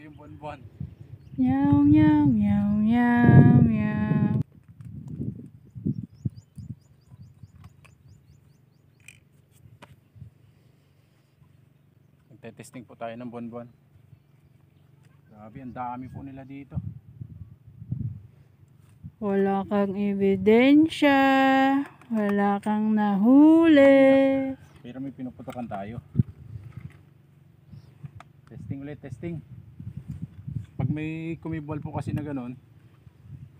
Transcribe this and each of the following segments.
Grabe yung buwan-buwan. Meow, meow, meow, meow, meow. Magte-testing po tayo ng buwan-buwan. Grabe, ang dami po nila dito. Wala kang ebidensya. Wala kang nahuli. Pero may pinuputokan tayo. Testing ulit, testing. Pag may kumibol po kasi na ganun,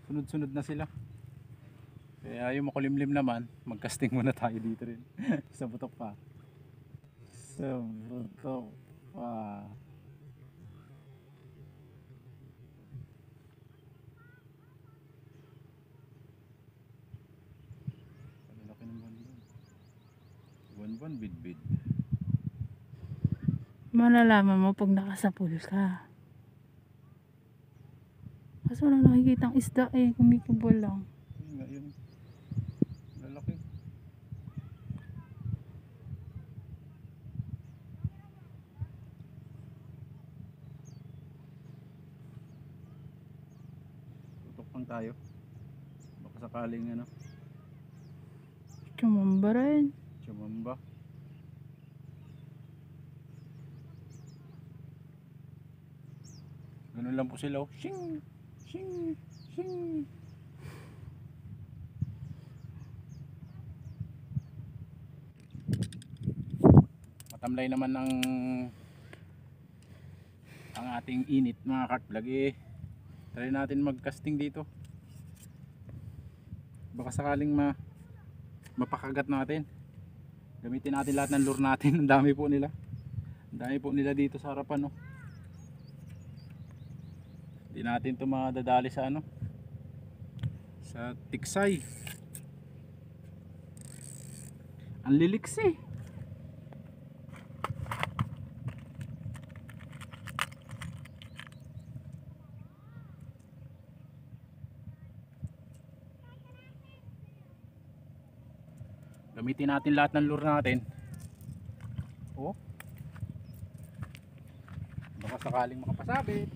sunod-sunod na sila. Kaya yung makulimlim naman, mag-casting muna tayo dito rin. Sa butok pa. Sa butok pa. Laki ng buwan-buwan. Buwan-buwan, bid-bid. Malalaman mo pag nakasapul ka. Kaso wala nakikitang isda eh. Kumikibol lang. Yun nga yun. Lalaki. Tutok lang tayo. Baka sakaling ano, Tumamba rin. chumamba. Ganun lang po sila. Oh. Shing! Shing! Shing! Matamlay naman ang ating init mga kartvlog eh. Try natin mag-casting dito. Baka sakaling mapakagat natin. Gamitin natin lahat ng lure natin. Ang dami po nila. Ang dami po nila dito sa harapan, no. Hindi natin ito madadali sa ano, sa tiksay. Ang liliksi. Gamitin natin lahat ng lure natin. Oh. Baka sakaling makapasabit.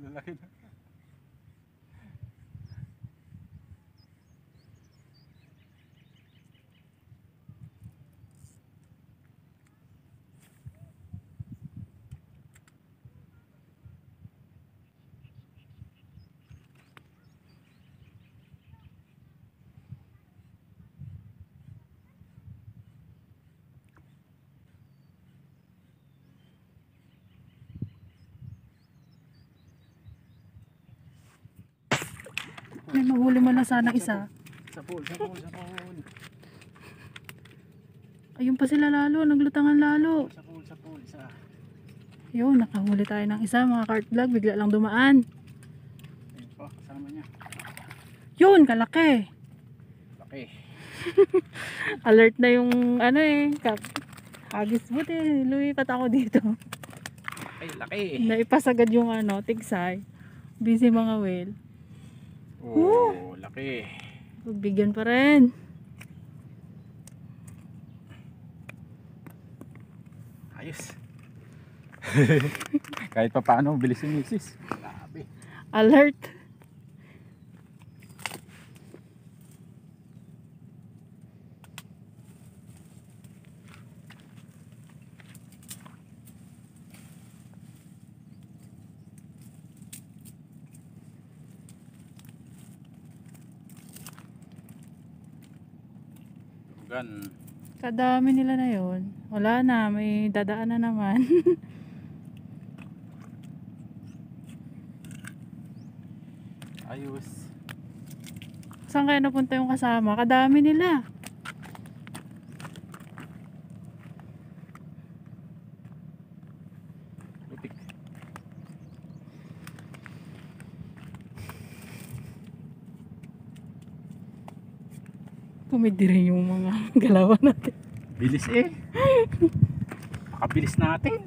Lalaki na. May mahuli mo na sana isa. Sa pool, sa pool, sa pool. Ayun pa sila lalo. Naglutangan lalo. Sa pool, sa pool, isa. Yun, nakahuli tayo ng isa mga kartvlog. Bigla lang dumaan. Ayun pa, kasama niya. Yun, kalaki. Laki. Alert na yung ano eh. Hagis buti. Lumipat ako dito. Ay, laki. Naipasagad yung ano, tigsay. Busy mga whale. Oh, laki. Pagbigyan pa rin. Ayos. Kahit pa paano, bilis yung misis. Grabe. Alert. Gan. Kadami nila na yun. Wala na, may dadaan na naman. Ayos. Saan kaya napunta yung kasama? Kadami nila. Lutik. Tumidi rin yung mga galawan natin. Bilis eh. Nakabilis natin.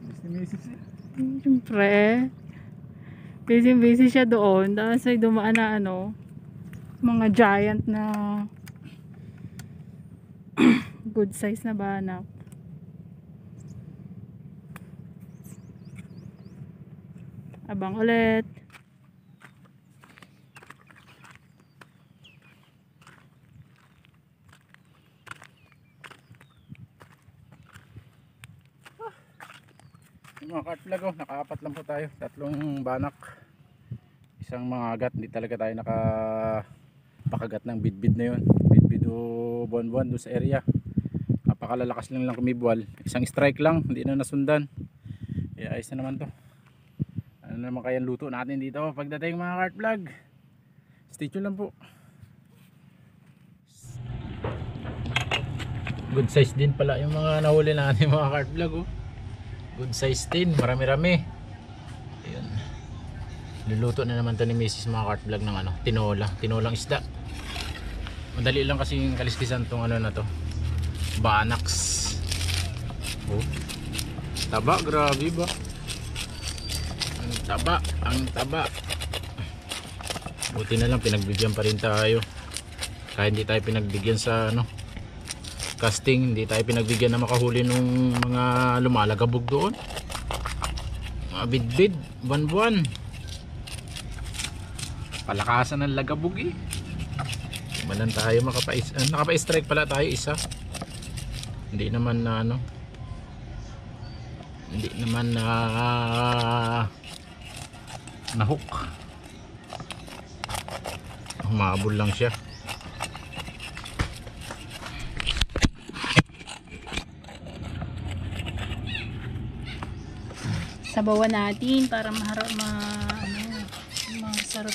Bilis ni Mrs. eh. Siyempre. Busy siya doon. Tapos ay dumaan na ano, mga giant na good size na banak. Abang ulit. Yung mga cartlag oh, nakaapat lang po tayo. 3 banak. Isang mga agat, hindi talaga tayo nakapakagat ng bidbid na yun. Bidbid o buwan-buwan doon sa area. Napakalalakas lang kumibwal. Isang strike lang, hindi na nasundan. Kaya ayos na naman to. Ano naman kaya luto natin dito pagdating mga cartlag. Stay tuned lang po. Good size din pala yung mga nahuli natin mga cartlag oh. Good size din, marami-rami. Ayun. Luluto na naman to ni Mrs. mga cartlag ng ano, tinolang isda. Madali lang kasi yung kaliskisan tong ano na to. Banaks. Oh. Taba, grabe ba? Ang taba. Buti na lang pinagbigyan pa rin tayo. Kahit hindi tayo pinagbigyan sa ano, casting, hindi tayo pinagbigyan na makahuli nung mga lumalagabog doon. Mga bidbid, buwan-buwan. Palakasan ng lagabog eh. Malan tayo nakapa-strike pala tayo isa. Hindi naman na ano. Hindi naman na hook. Humabol lang siya. Sabawan natin para masarap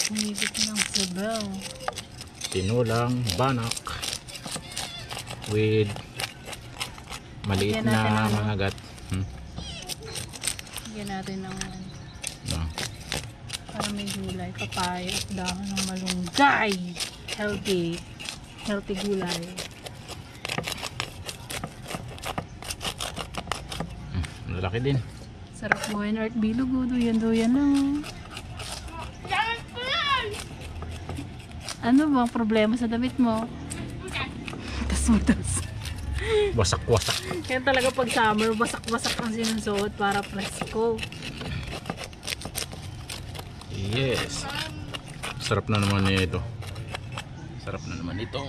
humigit ng sabaw. Tinulang banak with maliit Lagyan natin na ng- mga gat. Lagyan natin ng No. para may gulay, papaya at dahon ng malunggay. Healthy gulay. Malaki din. Sarap buhayin Art Bilog. Duyan lang. Ano bang problema sa damit mo? Tas. Wasak-wasak. Kaya talaga pag summer, basak-basak ang sinusuot para presko. Yes. Sarap na naman ito. Sarap na naman ito.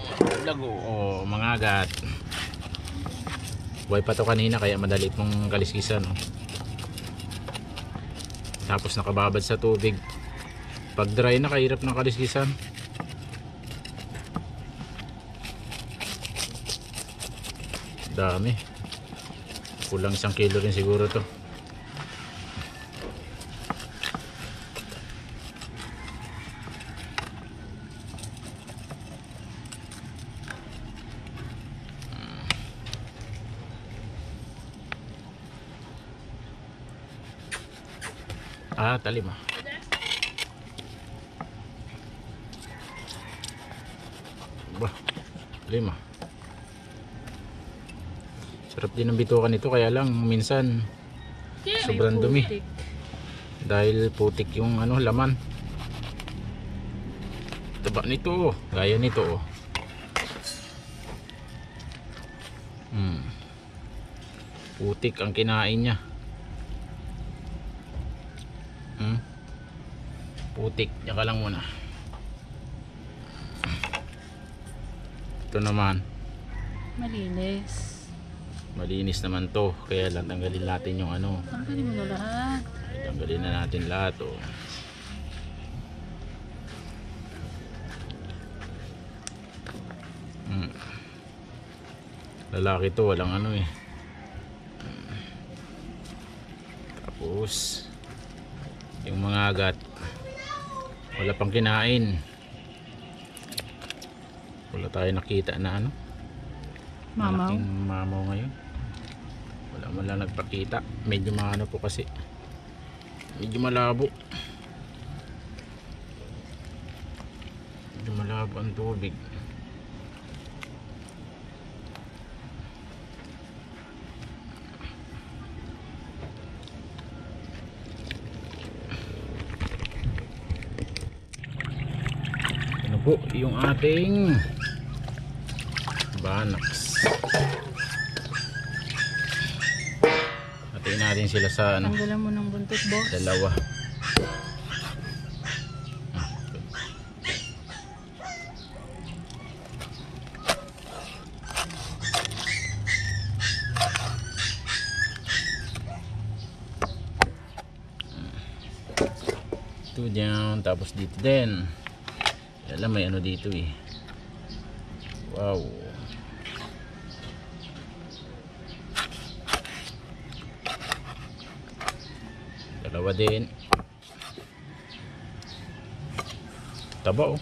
Lago. Oh, mga agat. Buhay pa to kanina kaya madali pong kaliskisan. Oh. Tapos nakababad sa tubig. Pag dry na, kahirap ng kaliskisan. Dami. Kulang 1 kilo rin siguro to. Talim ah. Bah, talim ah. Sarap din ang bitukan nito, kaya lang minsan sobrang dumi. Dahil putik yung ano, laman. Taba nito, gaya nito oh. Putik ang kinain niya. Putik, tsaka lang muna. Ito naman malinis naman to, kaya lang tanggalin natin yung ano. Tanggalin mo na lahat. Tanggalin na natin lahat oh. Lalaki to, walang ano eh. Tapos yung mga agat wala pang kinain. Wala tayo nakita na ano, Mamaw. malaking mamaw ngayon. Wala man lang nagpakita. Medyo maano po kasi, medyo malabo. Medyo malabo ang tubig. po yung ating banax. Hatiin natin sila sa ano, Tanggalan mo ng buntot, boss. dalawa. Ito dyan, tapos dito din. Alam, may ano dito eh. Wow. Dalawa din. Taba oh.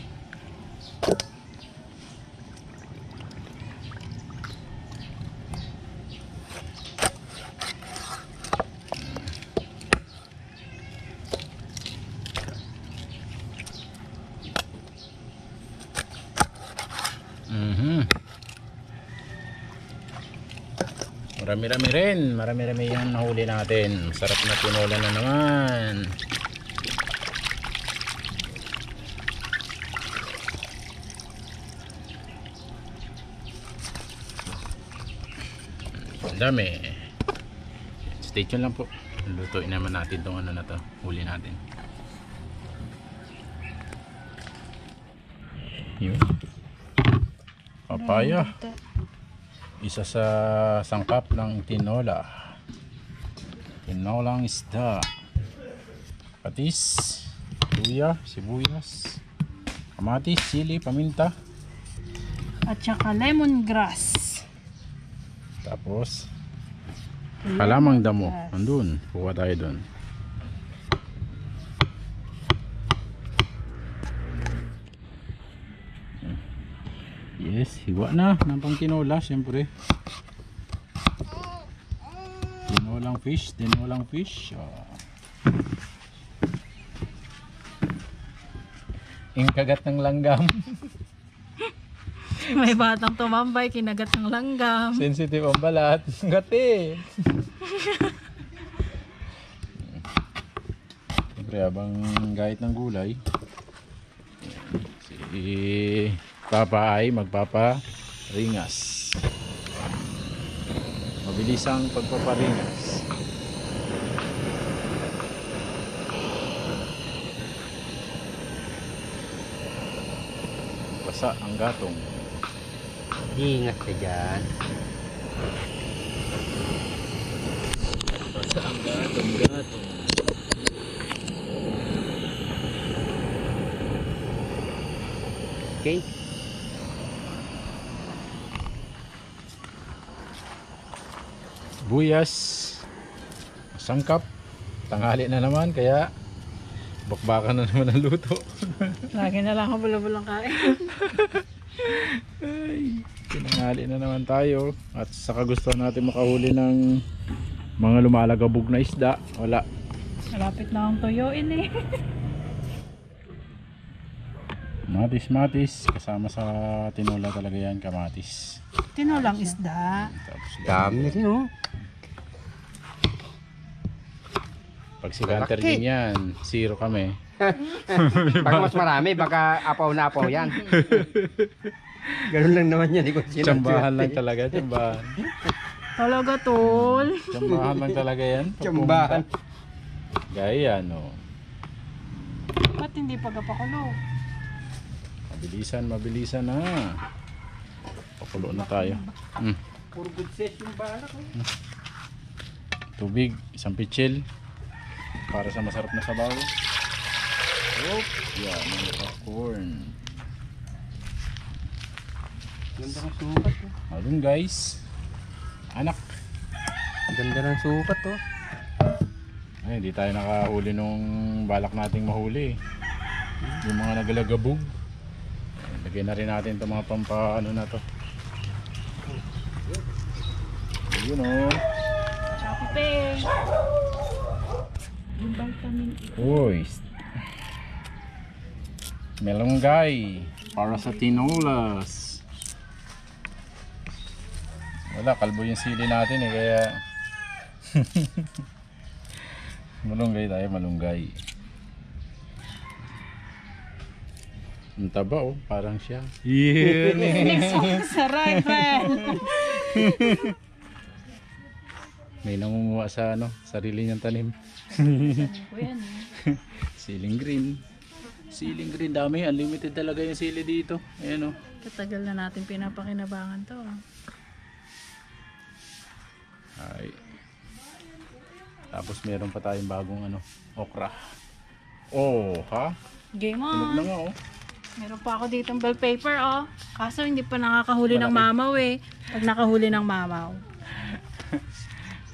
Marami-rami yung nahuli natin. Masarap na tinola na naman. Ang dami. Stay tuned lang po. Lutuin naman natin tong ano na to, huli natin. Yun. Papaya. Isa sa sangkap ng tinola. Tinolang isda. Patis, luya, sibuyas, kamatis, sili, paminta. At saka lemongrass. Tapos kalamang damo. Andun, kuha tayo dun. Yes, hiwa na ng pang tinola, syempre. Tinolang fish. Oh. Yung kagat ng langgam. May batang tumambay, kinagat ng langgam. Sensitive ang balat. Gati. Siyempre, habang gahit ng gulay, si Papa ay magpaparingas. Mabilis ang pagpaparingas. Basa ang gatong. Ingat ka dyan. Basa ang gatong. Okay? Buyas, sangkap, tanghali na naman, kaya bakbakan na naman ang luto. Lagi na lang ako bula-bulang kain. Ay, tinanghali na naman tayo at saka gusto natin makahuli ng mga lumalagabog na isda. Wala. Malapit na akong tuyuin eh. Matis, kasama sa tinola talaga yan, kamatis. Tinolang isda. Tapos Dami rin oh. pag si Gunter Malaki. din yan, zero kami. Pag mas marami, baka apaw na apaw yan. Ganun lang naman yan. Tsambahan lang talaga, tsambahan. Talaga tol. Tsambahan lang talaga yan. pag Tsambahan. pumunta. Gaya yan, no. Ba't hindi pagpapakulo? Mabilisan na. Pakulo na tayo. Puro good set yung balak. Tubig, isang pitsil para sa masarap na sabaw. Oh, yan, mga popcorn. Ganda ng sukat oh. Ayun guys. Anak. Ganda ng sukat oh. Ay, hindi tayo nakahuli nung balak nating mahuli. Yung mga nagalagabog. Lagyan na rin natin itong mga ano na to. Yun o. Chapipe. Yung vitamin E. Uy. Melonggay. Para sa tinolas. Wala, kalbo yung sili natin eh. Kaya malunggay tayo, malunggay. Ang taba oh, parang siya. Yeah. Saray, friend. May nangunguha sa ano, sarili niyang tanim. Ano yan eh? Siling green. Siling green, dami. Unlimited talaga yung sili dito. Ayan oh. Katagal na natin pinapakinabangan to. Ay. Tapos meron pa tayong bagong ano, okra. Oh, ha? Game Tunog na on. nga oh. Meron pa ako ditong bell paper oh. Kaso hindi pa nakakahuli ng Malaki. mamaw eh. Pag nakahuli ng mamaw.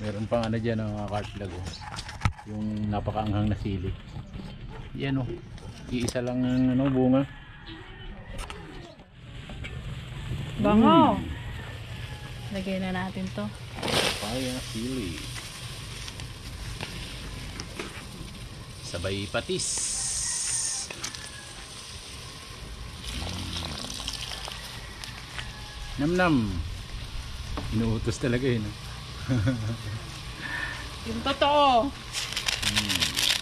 Meron pang ano dyan ang mga cartlag oh. Yung napakaanghang na sili. Yan oh. Iisa lang ang ano, bunga. Bango. Lagay na natin to. Papaya sili. Sabay patis. Nam-nam. Inuutos talaga yun. Yung totoo.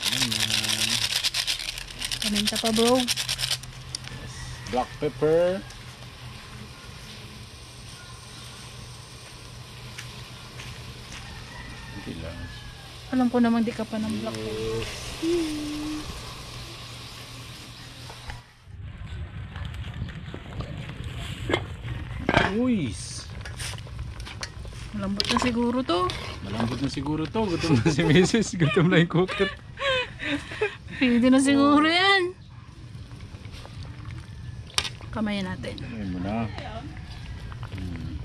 Nam-nam. Paminta pa bro. Black pepper. Hindi lang. Alam ko namang di ka pa ng black pepper. Uy! Malambot na siguro to. Malambot na siguro to. Gutom na si Mrs. Gutom na yung cooker. Pwede na siguro yan. Kamayan natin. Ayun mo na. Mm.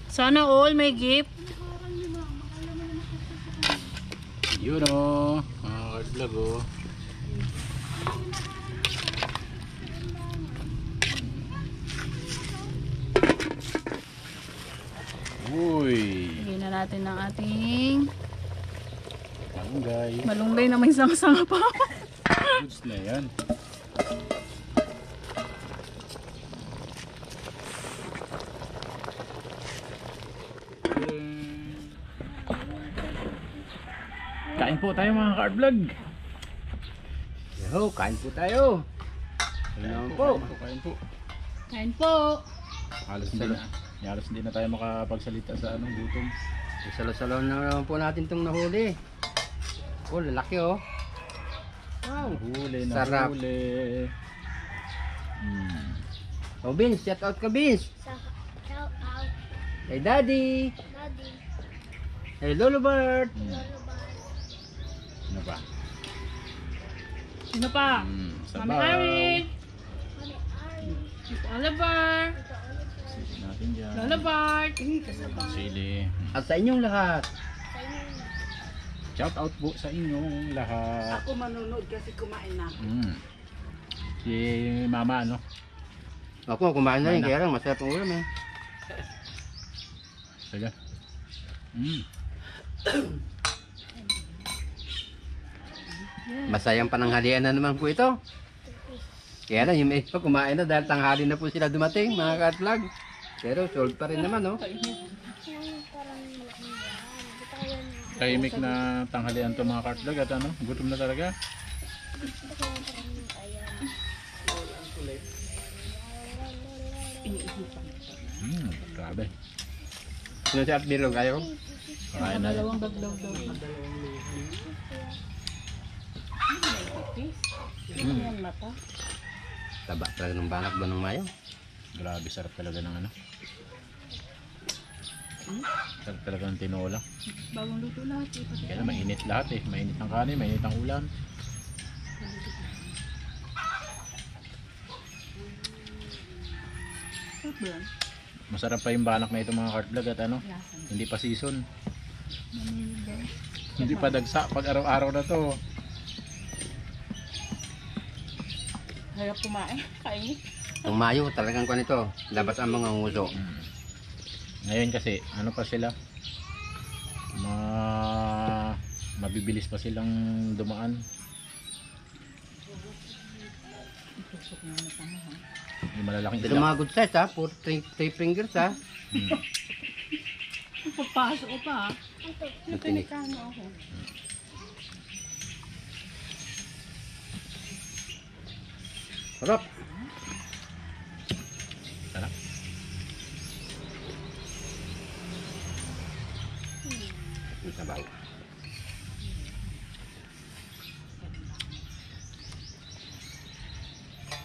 Sana all may gift. Yun o. Mga kartlag o. Uy. Lagyan na natin ng ating Tanggay. malunggay na may sanga-sanga pa. Goods na yan. Kain po tayo mga ka-vlog. Yo, kain po tayo. Ayun po. Kain po. Kain po. Halos hindi na tayo makapagsalita sa anong gutom. Salo-salo na naman po natin itong nahuli. Oh, lalaki oh. Wow. Huli na Sarap. huli. Oh, Vince, shout out ka, Vince. Shout out, Kay Daddy. Daddy. Kay Lolo Bart. Ano ba? Sino pa? Mami Sabaw. Ari. Mami Ari. Tito Oliver. Tito Oliver. Sili natin dyan. Lola Bart. Sili. At sa inyong lahat. Sa inyo. Shout out po sa inyong lahat. Ako manunod kasi kumain na. Si Mama ano? Ako, kumain na rin. Kumain na. Kaya lang, masarap ang ulam eh. Sige. Masayang pananghalian na naman po ito. Kaya lang, yung iba kumain na dahil tanghali na po sila dumating, mga ka-vlog. Pero solve pa rin naman, oh. Parang malaking yan. Di tayo na. Tahimik na tanghalian to mga kartlag at ano? Gutom na talaga. Grabe. Sino si Atbirog? Ayaw? Kakain na. Dalawang dagdaw daw. Taba talaga ng banak ba ng mayo? Grabe, sarap talaga ng ano. Sarap talaga ng tinola. Bagong luto lahat. Kaya mainit lahat eh. Mainit ang kanin, mainit ang ulam. Masarap pa yung banak na ito mga kartlag at ano. Hindi pa season. Hindi pa dagsa pag araw-araw na to. Harap kumain. Kain. Ang mayo talagang kung ito, labas ang mga nguso. Ngayon kasi, ano pa sila? Mabibilis pa silang dumaan. Yung malalaking Ito isda. mga good size ha, for 3 fingers ha. Papasok ko pa. Matinik. Sarap. Sarap. Ang sabaw.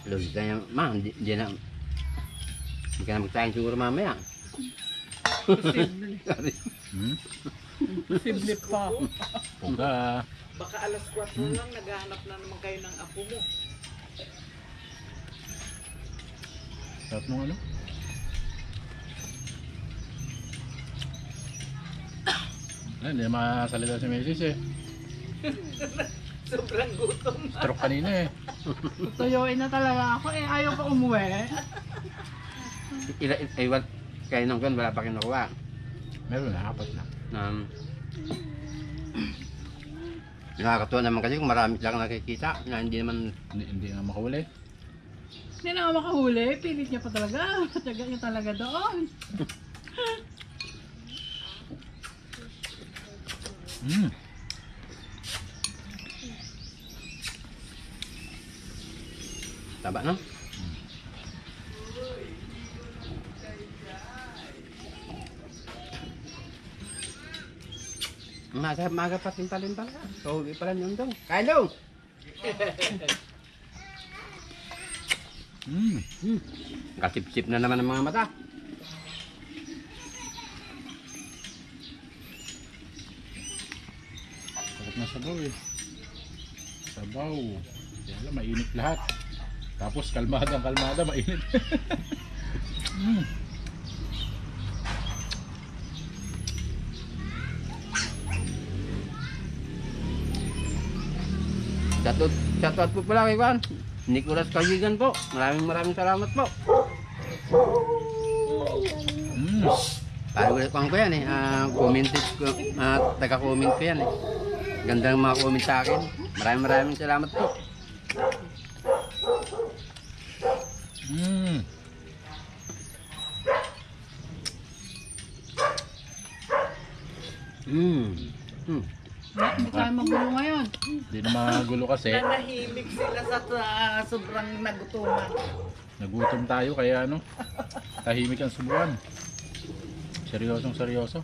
Lagi kaya, ma, hindi na. Hindi ka na magsahin siguro mamaya. Posible. Hmm? Posible pa. Pungga. Baka alas 4 lang, naghahanap na naman kayo ng apo mo. Sarap nung ano? Hindi na makasalita si Mrs. eh. Sobrang gutom. Stroke kanina eh. Tuyuin na talaga ako eh. Ayaw pa umuwi. Kaya nung gan, wala pa kinukuha. Meron na, 4 na. Nakakatuwa naman kasi kung marami silang nakikita na hindi naman Hindi na makahuli. Hindi na nga makahuli. Pilit niya pa talaga. Tiyaga niya talaga doon. Hmm. taba, no? Maga pa timpalin pala. So, pala yun dong. Kain dong! Hmm. Kasip-sip na naman ang mga mata. Sarap na sabaw eh. Sabaw. Kaya lang, mainit lahat. Tapos kalmada, mainit. Hmm. Shoutout po pala kay Juan. Nicolas Kajigan po. Maraming salamat po. Hmm. Ulit ko yan eh. Taga-comment ko yan eh. Ganda ng mga comment sa akin. Maraming salamat po. Hmm. Hindi tayo magulo ngayon. Hindi na magulo kasi. Nanahimik sila sa sobrang nagutuman. Nagutom tayo kaya ano. Tahimik ang subuan. Seryosong seryoso.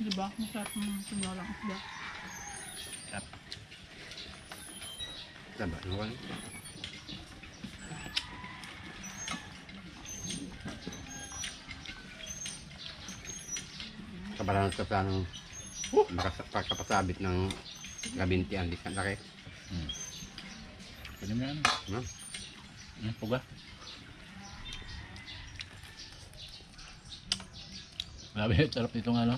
Diba? Masarap ng sinolang isda. Taba, Juan. Kabalan sa planong makapasabit ng gabinti ang lisan laki. Pwede mo yan. No? Puga. Grabe, sarap nitong ano.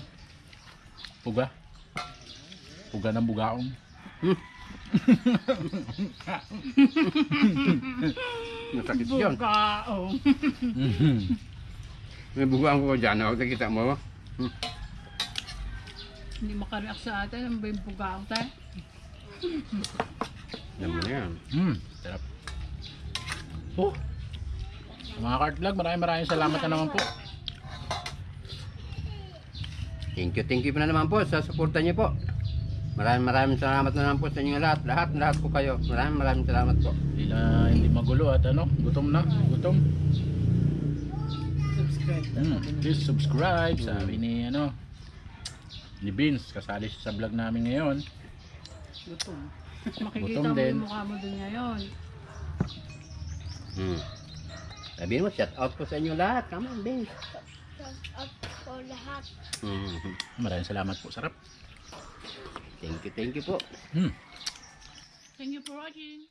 Puga. Puga ng bugaong. Masakit yun. Bukaong. May buguan ko dyan. Huwag nakita mo. Hindi makareact sa atin. Ano ba yung bukaong tayo? Alam mo na yan. Sarap. Oh. Mga Cart Vlog, maraming salamat na naman po. Thank you po na naman po sa suporta niyo po. Maraming salamat na naman po sa inyo lahat. Lahat po kayo. Maraming salamat po. Hindi magulo at ano, gutom na. Gutom. Subscribe. Please subscribe. Sabi ni ano, ni Vince, kasali siya sa vlog namin ngayon. Gutom. Makikita Gutom mo din. yung mukha mo din ngayon. Sabihin mo, shout out po sa inyo lahat. Come on, Vince. Shout out po lahat. Maraming salamat po. Sarap. Thank you po. Thank you for watching.